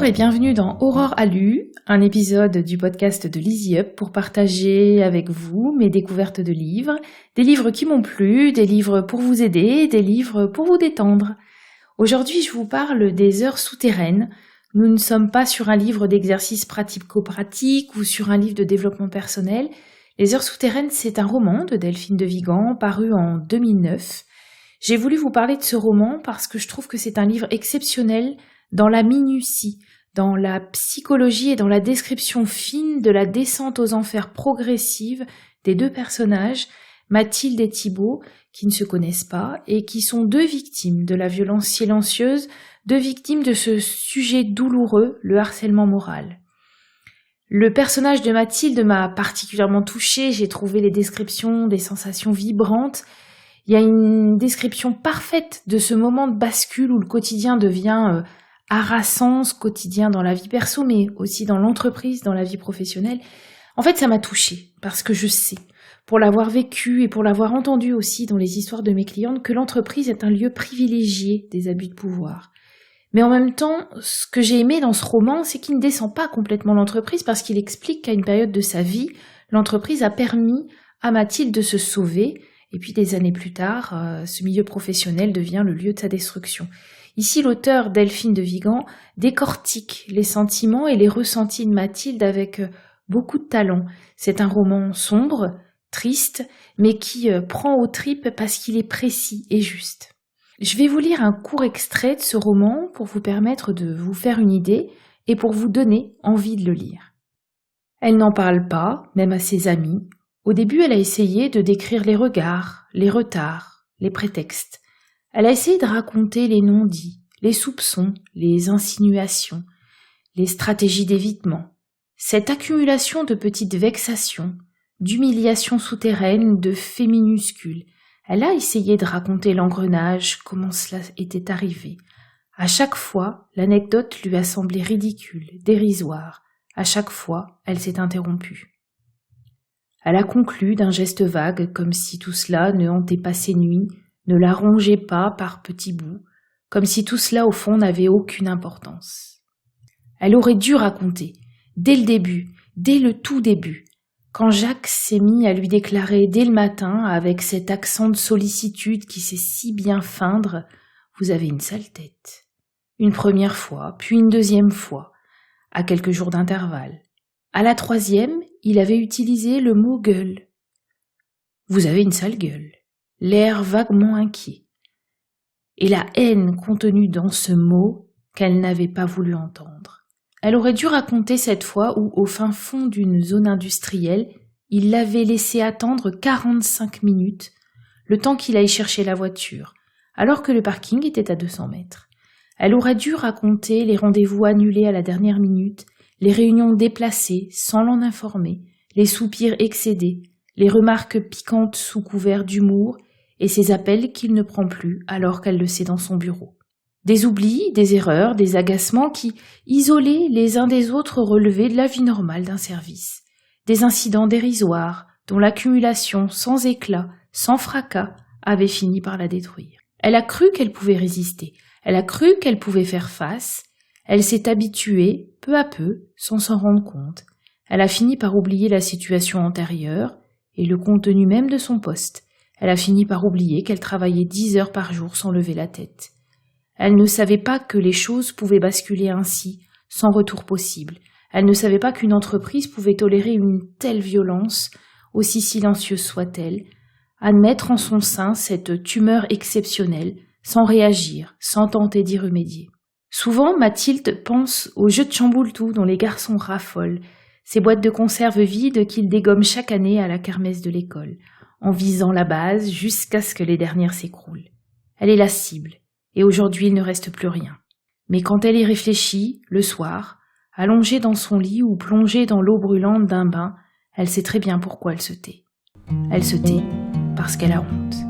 et bienvenue dans Aurore a lu, un épisode du podcast de Lizzy Up pour partager avec vous mes découvertes de livres, des livres qui m'ont plu, des livres pour vous aider, des livres pour vous détendre. Aujourd'hui, je vous parle des heures souterraines. Nous ne sommes pas sur un livre d'exercices pratico-pratiques ou sur un livre de développement personnel. Les heures souterraines, c'est un roman de Delphine de Vigan, paru en 2009. J'ai voulu vous parler de ce roman parce que je trouve que c'est un livre exceptionnel dans la minutie, dans la psychologie et dans la description fine de la descente aux enfers progressive des deux personnages, Mathilde et Thibaut, qui ne se connaissent pas et qui sont deux victimes de la violence silencieuse, deux victimes de ce sujet douloureux, le harcèlement moral. Le personnage de Mathilde m'a particulièrement touchée, j'ai trouvé les descriptions des sensations vibrantes. Il y a une description parfaite de ce moment de bascule où le quotidien devient harassant, ce quotidien dans la vie perso, mais aussi dans l'entreprise, dans la vie professionnelle. En fait, ça m'a touchée, parce que je sais, pour l'avoir vécu et pour l'avoir entendu aussi dans les histoires de mes clientes, que l'entreprise est un lieu privilégié des abus de pouvoir. Mais en même temps, ce que j'ai aimé dans ce roman, c'est qu'il ne descend pas complètement l'entreprise, parce qu'il explique qu'à une période de sa vie, l'entreprise a permis à Mathilde de se sauver, et puis des années plus tard, ce milieu professionnel devient le lieu de sa destruction. Ici, l'auteur Delphine de Vigan décortique les sentiments et les ressentis de Mathilde avec beaucoup de talent. C'est un roman sombre, triste, mais qui prend aux tripes parce qu'il est précis et juste. Je vais vous lire un court extrait de ce roman pour vous permettre de vous faire une idée et pour vous donner envie de le lire. Elle n'en parle pas, même à ses amis. Au début, elle a essayé de décrire les regards, les retards, les prétextes. Elle a essayé de raconter les non-dits, les soupçons, les insinuations, les stratégies d'évitement. Cette accumulation de petites vexations, d'humiliations souterraines, de faits minuscules. Elle a essayé de raconter l'engrenage, comment cela était arrivé. À chaque fois, l'anecdote lui a semblé ridicule, dérisoire. À chaque fois, elle s'est interrompue. Elle a conclu d'un geste vague, comme si tout cela ne hantait pas ses nuits, ne la rongeait pas par petits bouts, comme si tout cela au fond n'avait aucune importance. Elle aurait dû raconter, dès le début, dès le tout début, quand Jacques s'est mis à lui déclarer dès le matin, avec cet accent de sollicitude qui sait si bien feindre, « Vous avez une sale tête ». Une première fois, puis une deuxième fois, à quelques jours d'intervalle. À la troisième, il avait utilisé le mot « gueule ». « Vous avez une sale gueule ». L'air vaguement inquiet, et la haine contenue dans ce mot qu'elle n'avait pas voulu entendre. Elle aurait dû raconter cette fois où, au fin fond d'une zone industrielle, il l'avait laissé attendre 45 minutes, le temps qu'il aille chercher la voiture, alors que le parking était à 200 mètres. Elle aurait dû raconter les rendez-vous annulés à la dernière minute, les réunions déplacées sans l'en informer, les soupirs excédés, les remarques piquantes sous couvert d'humour, et ses appels qu'il ne prend plus alors qu'elle le sait dans son bureau. Des oublis, des erreurs, des agacements qui, isolés les uns des autres, relevaient de la vie normale d'un service. Des incidents dérisoires dont l'accumulation sans éclat, sans fracas, avait fini par la détruire. Elle a cru qu'elle pouvait résister, elle a cru qu'elle pouvait faire face, elle s'est habituée, peu à peu, sans s'en rendre compte. Elle a fini par oublier la situation antérieure et le contenu même de son poste. Elle a fini par oublier qu'elle travaillait 10 heures par jour sans lever la tête. Elle ne savait pas que les choses pouvaient basculer ainsi, sans retour possible. Elle ne savait pas qu'une entreprise pouvait tolérer une telle violence, aussi silencieuse soit-elle, admettre en son sein cette tumeur exceptionnelle, sans réagir, sans tenter d'y remédier. Souvent, Mathilde pense aux jeux de chamboule-tout dont les garçons raffolent, ces boîtes de conserve vides qu'ils dégomment chaque année à la kermesse de l'école, en visant la base jusqu'à ce que les dernières s'écroulent. Elle est la cible, et aujourd'hui il ne reste plus rien. Mais quand elle y réfléchit, le soir, allongée dans son lit ou plongée dans l'eau brûlante d'un bain, elle sait très bien pourquoi elle se tait. Elle se tait parce qu'elle a honte.